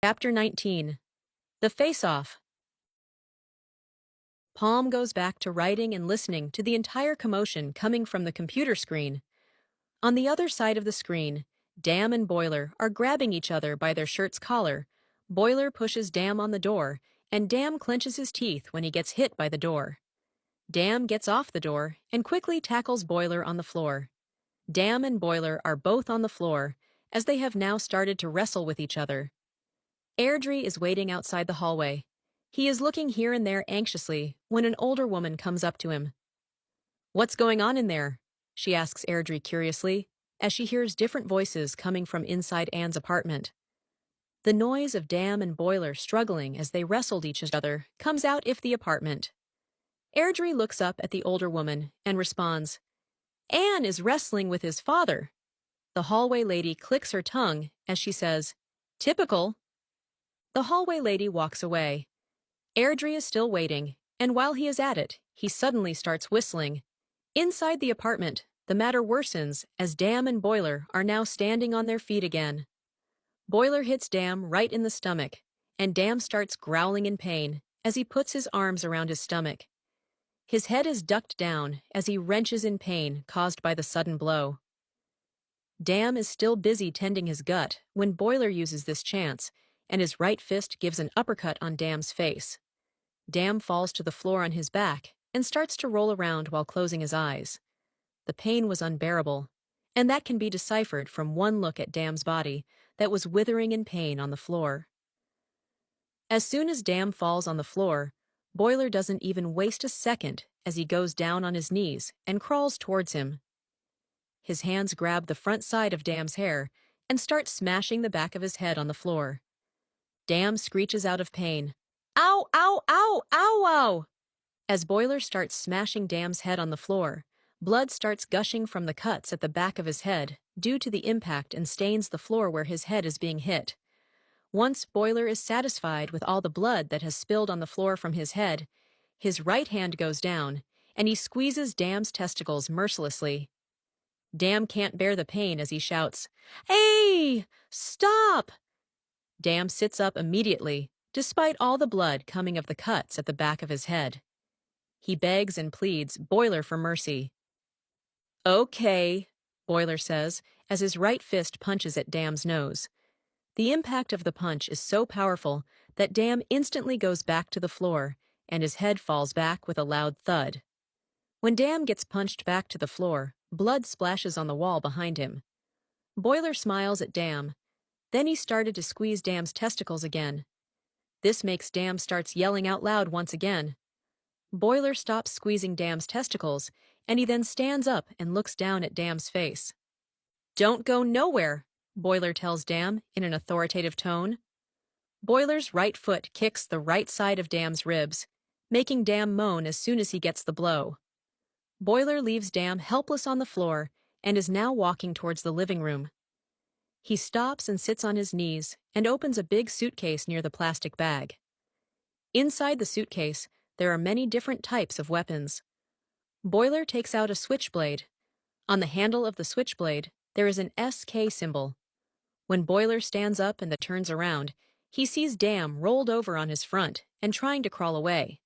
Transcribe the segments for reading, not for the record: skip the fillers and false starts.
Chapter 19. The Face-Off. Palm goes back to writing and listening to the entire commotion coming from the computer screen. On the other side of the screen, Dam and Boiler are grabbing each other by their shirt's collar. Boiler pushes Dam on the door, and Dam clenches his teeth when he gets hit by the door. Dam gets off the door and quickly tackles Boiler on the floor. Dam and Boiler are both on the floor, as they have now started to wrestle with each other. Airdrie is waiting outside the hallway. He is looking here and there anxiously when an older woman comes up to him. "What's going on in there?" she asks Airdrie curiously, as she hears different voices coming from inside Anne's apartment. The noise of Dam and Boiler struggling as they wrestled each other comes out of the apartment. Airdrie looks up at the older woman and responds, "Anne is wrestling with his father." The hallway lady clicks her tongue as she says, "Typical." The hallway lady walks away. Airdrie is still waiting, and while he is at it, he suddenly starts whistling. Inside the apartment, the matter worsens as Dam and Boiler are now standing on their feet again. Boiler hits Dam right in the stomach, and Dam starts growling in pain as he puts his arms around his stomach. His head is ducked down as he wrenches in pain caused by the sudden blow. Dam is still busy tending his gut when Boiler uses this chance, and his right fist gives an uppercut on Dam's face. Dam falls to the floor on his back and starts to roll around while closing his eyes. The pain was unbearable, and that can be deciphered from one look at Dam's body that was withering in pain on the floor. As soon as Dam falls on the floor, Boiler doesn't even waste a second as he goes down on his knees and crawls towards him. His hands grab the front side of Dam's hair and start smashing the back of his head on the floor. Dam screeches out of pain, "Ow, ow, ow, ow, ow!" As Boiler starts smashing Dam's head on the floor, blood starts gushing from the cuts at the back of his head due to the impact and stains the floor where his head is being hit. Once Boiler is satisfied with all the blood that has spilled on the floor from his head, his right hand goes down, and he squeezes Dam's testicles mercilessly. Dam can't bear the pain as he shouts, "Hey! Stop!" Dam sits up immediately, despite all the blood coming of the cuts at the back of his head. He begs and pleads Boiler for mercy. "Okay," Boiler says, as his right fist punches at Dam's nose. The impact of the punch is so powerful that Dam instantly goes back to the floor, and his head falls back with a loud thud. When Dam gets punched back to the floor, blood splashes on the wall behind him. Boiler smiles at Dam. Then he started to squeeze Dam's testicles again. This makes Dam starts yelling out loud once again. Boiler stops squeezing Dam's testicles, and he then stands up and looks down at Dam's face. "Don't go nowhere," Boiler tells Dam in an authoritative tone. Boiler's right foot kicks the right side of Dam's ribs, making Dam moan as soon as he gets the blow. Boiler leaves Dam helpless on the floor and is now walking towards the living room. He stops and sits on his knees and opens a big suitcase near the plastic bag. Inside the suitcase, there are many different types of weapons. Boiler takes out a switchblade. On the handle of the switchblade, there is an SK symbol. When Boiler stands up and turns around, he sees Dam rolled over on his front and trying to crawl away.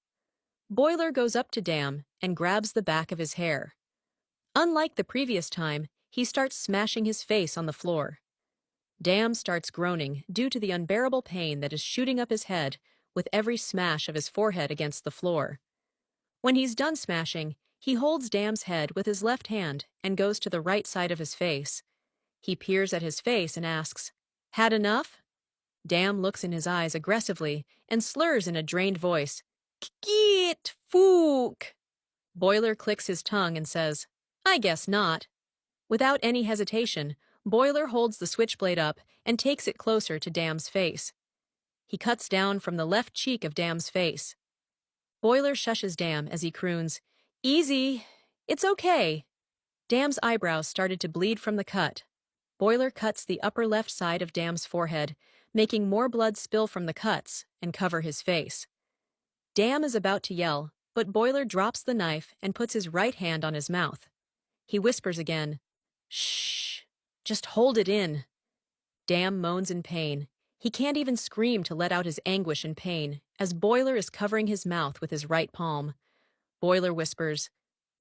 Boiler goes up to Dam and grabs the back of his hair. Unlike the previous time, he starts smashing his face on the floor. Dam starts groaning due to the unbearable pain that is shooting up his head with every smash of his forehead against the floor. When he's done smashing, he holds Dam's head with his left hand and goes to the right side of his face. He peers at his face and asks, "Had enough?" Dam looks in his eyes aggressively and slurs in a drained voice, "Git fook." Boiler clicks his tongue and says, "I guess not." Without any hesitation, Boiler holds the switchblade up and takes it closer to Dam's face. He cuts down from the left cheek of Dam's face. Boiler shushes Dam as he croons, "Easy, it's okay." Dam's eyebrows started to bleed from the cut. Boiler cuts the upper left side of Dam's forehead, making more blood spill from the cuts and cover his face. Dam is about to yell, but Boiler drops the knife and puts his right hand on his mouth. He whispers again, "Shh, just hold it in." Dam moans in pain. He can't even scream to let out his anguish and pain, as Boiler is covering his mouth with his right palm. Boiler whispers,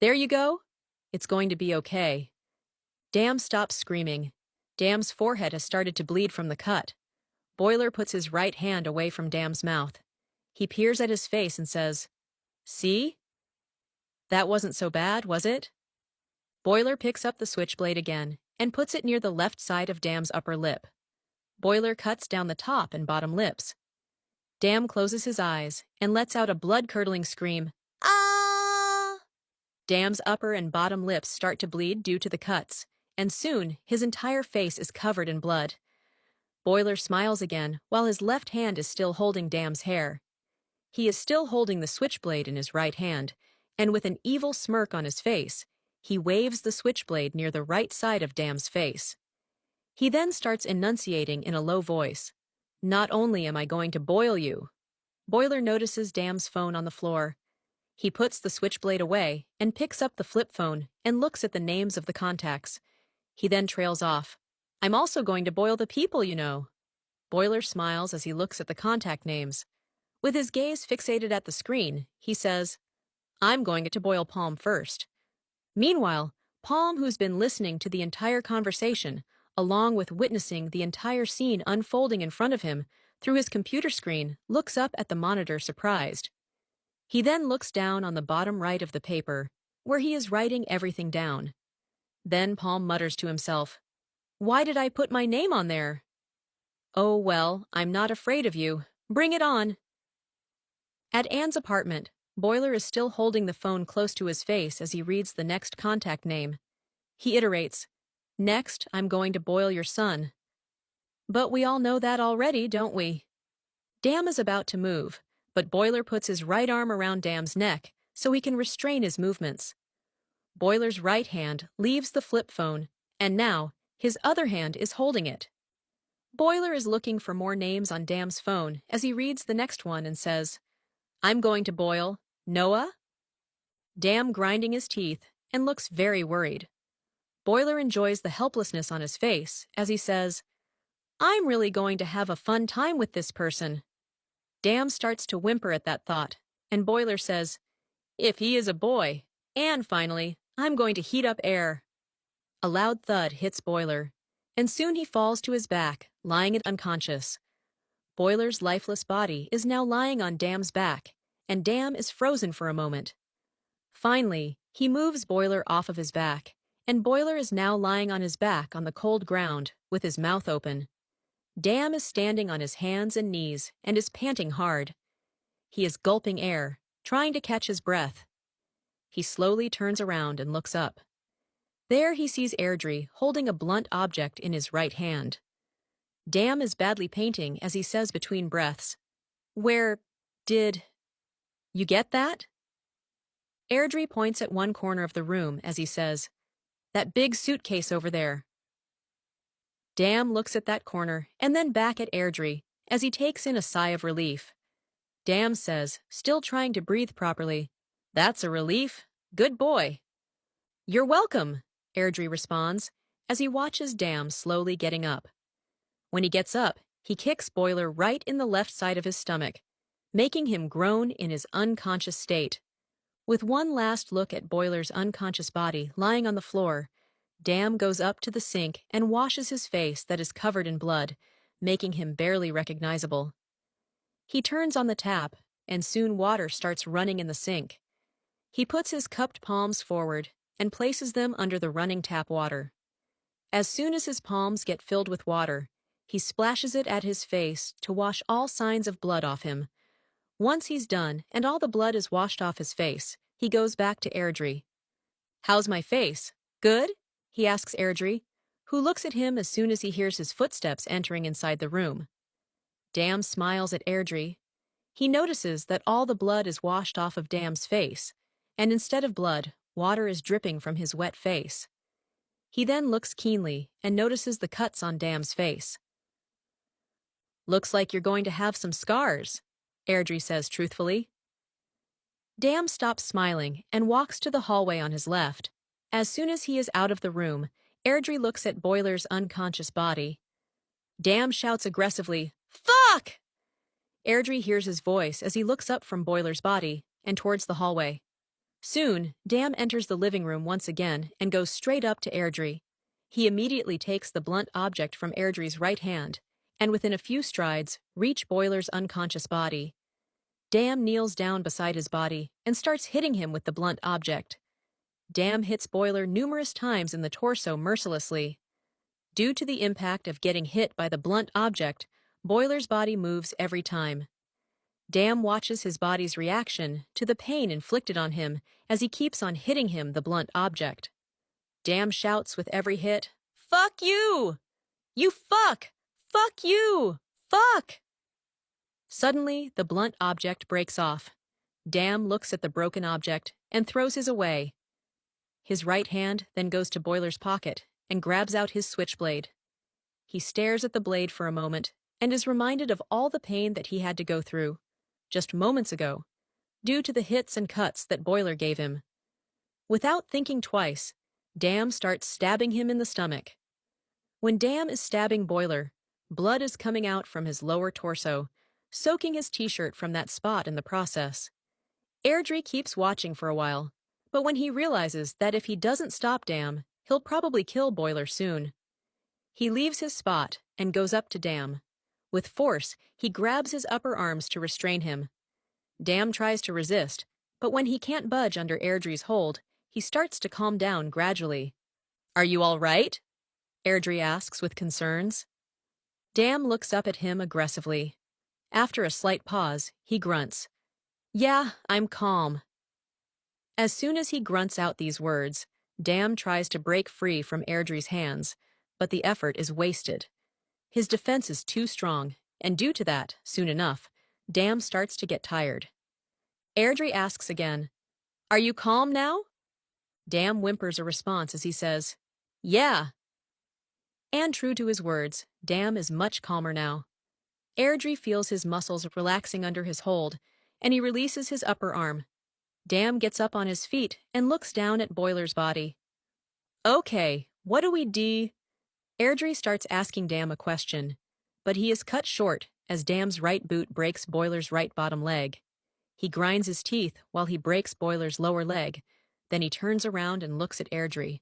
"There you go? It's going to be okay." Dam stops screaming. Dam's forehead has started to bleed from the cut. Boiler puts his right hand away from Dam's mouth. He peers at his face and says, "See? That wasn't so bad, was it?" Boiler picks up the switchblade again and puts it near the left side of Dam's upper lip. Boiler cuts down the top and bottom lips. Dam closes his eyes and lets out a blood-curdling scream. "Ah!" Dam's upper and bottom lips start to bleed due to the cuts, and soon his entire face is covered in blood. Boiler smiles again while his left hand is still holding Dam's hair. He is still holding the switchblade in his right hand, and with an evil smirk on his face, he waves the switchblade near the right side of Dam's face. He then starts enunciating in a low voice, "Not only am I going to boil you." Boiler notices Dam's phone on the floor. He puts the switchblade away and picks up the flip phone and looks at the names of the contacts. He then trails off. "I'm also going to boil the people, you know." Boiler smiles as he looks at the contact names. With his gaze fixated at the screen, he says, "I'm going to boil Palm first." Meanwhile, Palm, who's been listening to the entire conversation, along with witnessing the entire scene unfolding in front of him through his computer screen, looks up at the monitor surprised. He then looks down on the bottom right of the paper, where he is writing everything down. Then Palm mutters to himself, "Why did I put my name on there? Oh well, I'm not afraid of you. Bring it on." At Anne's apartment, Boiler is still holding the phone close to his face as he reads the next contact name. He iterates, "Next, I'm going to boil your son." But we all know that already, don't we? Dam is about to move, but Boiler puts his right arm around Dam's neck so he can restrain his movements. Boiler's right hand leaves the flip phone, and now his other hand is holding it. Boiler is looking for more names on Dam's phone as he reads the next one and says, "I'm going to boil Noah?" Dam grinding his teeth and looks very worried. Boiler enjoys the helplessness on his face as he says, "I'm really going to have a fun time with this person." Dam starts to whimper at that thought, and Boiler says, "If he is a boy." And finally, "I'm going to heat up air." A loud thud hits Boiler, and soon he falls to his back, lying unconscious. Boiler's lifeless body is now lying on Dam's back, and Dam is frozen for a moment. Finally, he moves Boiler off of his back, and Boiler is now lying on his back on the cold ground, with his mouth open. Dam is standing on his hands and knees and is panting hard. He is gulping air, trying to catch his breath. He slowly turns around and looks up. There he sees Airdrie holding a blunt object in his right hand. Dam is badly panting as he says between breaths, "Where did you get that?" Airdrie points at one corner of the room as he says, "That big suitcase over there." Dam looks at that corner and then back at Airdrie as he takes in a sigh of relief. Dam says, still trying to breathe properly, "That's a relief. Good boy." "You're welcome," Airdrie responds as he watches Dam slowly getting up. When he gets up, he kicks Boiler right in the left side of his stomach, making him groan in his unconscious state. With one last look at Boiler's unconscious body lying on the floor, Dam goes up to the sink and washes his face that is covered in blood, making him barely recognizable. He turns on the tap, and soon water starts running in the sink. He puts his cupped palms forward and places them under the running tap water. As soon as his palms get filled with water, he splashes it at his face to wash all signs of blood off him. Once he's done and all the blood is washed off his face, he goes back to Airdrie. "How's my face? Good?" he asks Airdrie, who looks at him as soon as he hears his footsteps entering inside the room. Dam smiles at Airdrie. He notices that all the blood is washed off of Dam's face, and instead of blood, water is dripping from his wet face. He then looks keenly and notices the cuts on Dam's face. "Looks like you're going to have some scars," Airdrie says truthfully. Dam stops smiling and walks to the hallway on his left. As soon as he is out of the room, Airdrie looks at Boiler's unconscious body. Dam shouts aggressively, Fuck! Airdrie hears his voice as he looks up from Boiler's body and towards the hallway. Soon, Dam enters the living room once again and goes straight up to Airdrie. He immediately takes the blunt object from Airdrie's right hand and within a few strides, reach Boiler's unconscious body. Dam kneels down beside his body and starts hitting him with the blunt object. Dam hits Boiler numerous times in the torso mercilessly. Due to the impact of getting hit by the blunt object, Boiler's body moves every time. Dam watches his body's reaction to the pain inflicted on him as he keeps on hitting him the blunt object. Dam shouts with every hit, "Fuck you! You fuck! Fuck you! Fuck!" Suddenly, the blunt object breaks off. Dam looks at the broken object and throws his away. His right hand then goes to Boiler's pocket and grabs out his switchblade. He stares at the blade for a moment and is reminded of all the pain that he had to go through, just moments ago, due to the hits and cuts that Boiler gave him. Without thinking twice, Dam starts stabbing him in the stomach. When Dam is stabbing Boiler, blood is coming out from his lower torso, soaking his t-shirt from that spot in the process. Airdrie keeps watching for a while, but when he realizes that if he doesn't stop Dam, he'll probably kill Boiler soon. He leaves his spot and goes up to Dam. With force, he grabs his upper arms to restrain him. Dam tries to resist, but when he can't budge under Airdrie's hold, he starts to calm down gradually. "Are you all right?" Airdrie asks with concerns. Dam looks up at him aggressively. After a slight pause, he grunts, "Yeah, I'm calm." As soon as he grunts out these words, Dam tries to break free from Airdrie's hands, but the effort is wasted. His defense is too strong, and due to that, soon enough, Dam starts to get tired. Airdrie asks again, "Are you calm now?" Dam whimpers a response as he says, "Yeah." And true to his words, Dam is much calmer now. Airdrie feels his muscles relaxing under his hold, and he releases his upper arm. Dam gets up on his feet and looks down at Boiler's body. "Okay, what do we do?" Airdrie starts asking Dam a question, but he is cut short as Dam's right boot breaks Boiler's right bottom leg. He grinds his teeth while he breaks Boiler's lower leg, then he turns around and looks at Airdrie.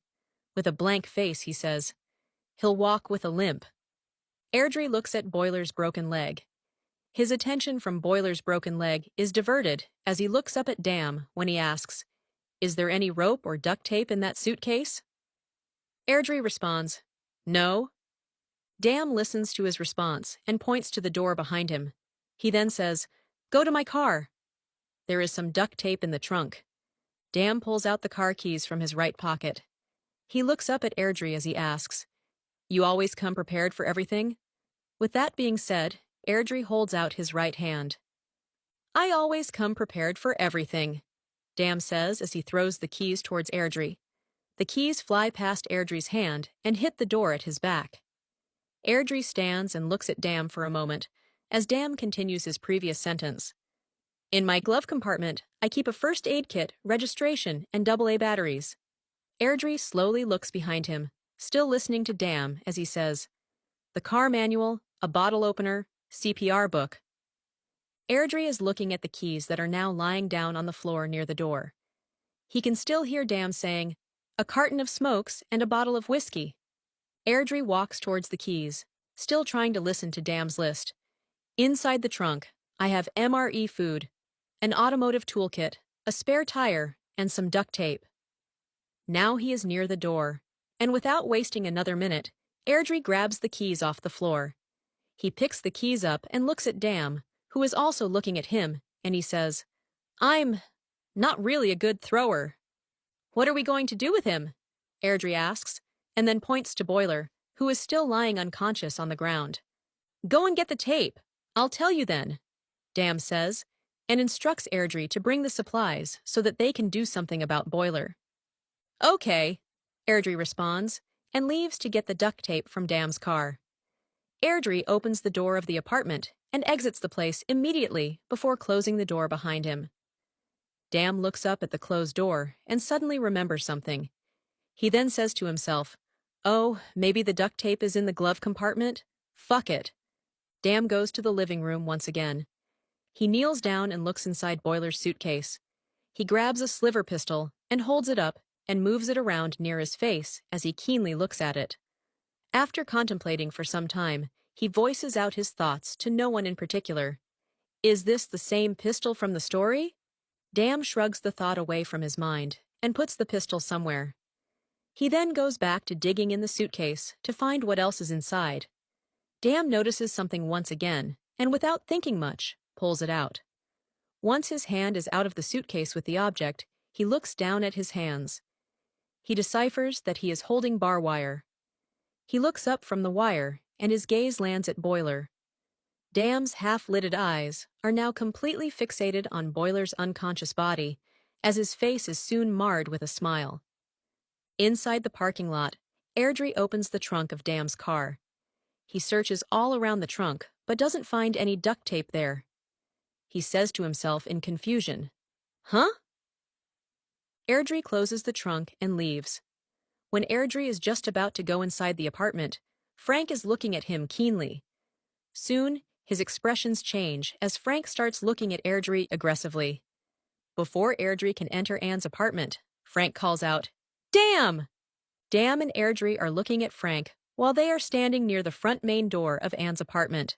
With a blank face, he says, "He'll walk with a limp." Airdrie looks at Boiler's broken leg. His attention from Boiler's broken leg is diverted as he looks up at Dam when he asks, "Is there any rope or duct tape in that suitcase?" Airdrie responds, "No." Dam listens to his response and points to the door behind him. He then says, "Go to my car." There is some duct tape in the trunk. Dam pulls out the car keys from his right pocket. He looks up at Airdrie as he asks, "You always come prepared for everything?" With that being said, Airdrie holds out his right hand. "I always come prepared for everything," Dam says as he throws the keys towards Airdrie. The keys fly past Airdrie's hand and hit the door at his back. Airdrie stands and looks at Dam for a moment, as Dam continues his previous sentence. "In my glove compartment, I keep a first aid kit, registration, and AA batteries." Airdrie slowly looks behind him, still listening to Dam as he says, "The car manual, a bottle opener, CPR book." Airdrie is looking at the keys that are now lying down on the floor near the door. He can still hear Dam saying, "A carton of smokes and a bottle of whiskey." Airdrie walks towards the keys, still trying to listen to Dam's list. "Inside the trunk, I have MRE food, an automotive toolkit, a spare tire, and some duct tape." Now he is near the door, and without wasting another minute, Airdrie grabs the keys off the floor. He picks the keys up and looks at Dam, who is also looking at him, and he says, "I'm not really a good thrower." "What are we going to do with him?" Airdrie asks, and then points to Boiler, who is still lying unconscious on the ground. "Go and get the tape. I'll tell you then," Dam says, and instructs Airdrie to bring the supplies so that they can do something about Boiler. "Okay," Airdrie responds, and leaves to get the duct tape from Dam's car. Airdrie opens the door of the apartment and exits the place immediately before closing the door behind him. Dam looks up at the closed door and suddenly remembers something. He then says to himself, "Oh, maybe the duct tape is in the glove compartment? Fuck it." Dam goes to the living room once again. He kneels down and looks inside Boiler's suitcase. He grabs a sliver pistol and holds it up and moves it around near his face as he keenly looks at it. After contemplating for some time, he voices out his thoughts to no one in particular. Is this the same pistol from the story? Dam shrugs the thought away from his mind and puts the pistol somewhere. He then goes back to digging in the suitcase to find what else is inside. Dam notices something once again, and without thinking much, pulls it out. Once his hand is out of the suitcase with the object, he looks down at his hands. He deciphers that he is holding bar wire. He looks up from the wire, and his gaze lands at Boiler. Dam's half-lidded eyes are now completely fixated on Boiler's unconscious body, as his face is soon marred with a smile. Inside the parking lot, Airdrie opens the trunk of Dam's car. He searches all around the trunk, but doesn't find any duct tape there. He says to himself in confusion, "Huh?" Airdrie closes the trunk and leaves. When Airdrie is just about to go inside the apartment, Frank is looking at him keenly. Soon, his expressions change as Frank starts looking at Airdrie aggressively. Before Airdrie can enter Anne's apartment, Frank calls out, "Dam!" Dam and Airdrie are looking at Frank while they are standing near the front main door of Anne's apartment.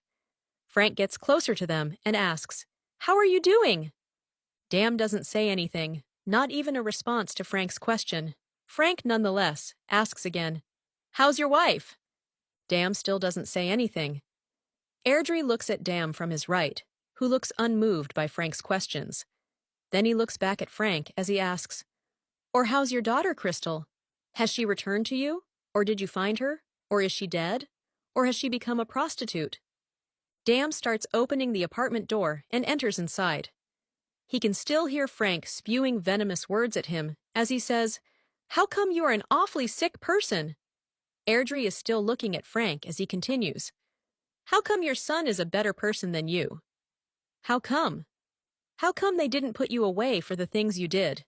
Frank gets closer to them and asks, "How are you doing?" Dam doesn't say anything, not even a response to Frank's question. Frank, nonetheless, asks again, "How's your wife?" Dam still doesn't say anything. Airdrie looks at Dam from his right, who looks unmoved by Frank's questions. Then he looks back at Frank as he asks, "Or how's your daughter, Crystal? Has she returned to you? Or did you find her? Or is she dead? Or has she become a prostitute?" Dam starts opening the apartment door and enters inside. He can still hear Frank spewing venomous words at him as he says, "How come you are an awfully sick person?" Airdrie is still looking at Frank as he continues, "How come your son is a better person than you? How come? How come they didn't put you away for the things you did?"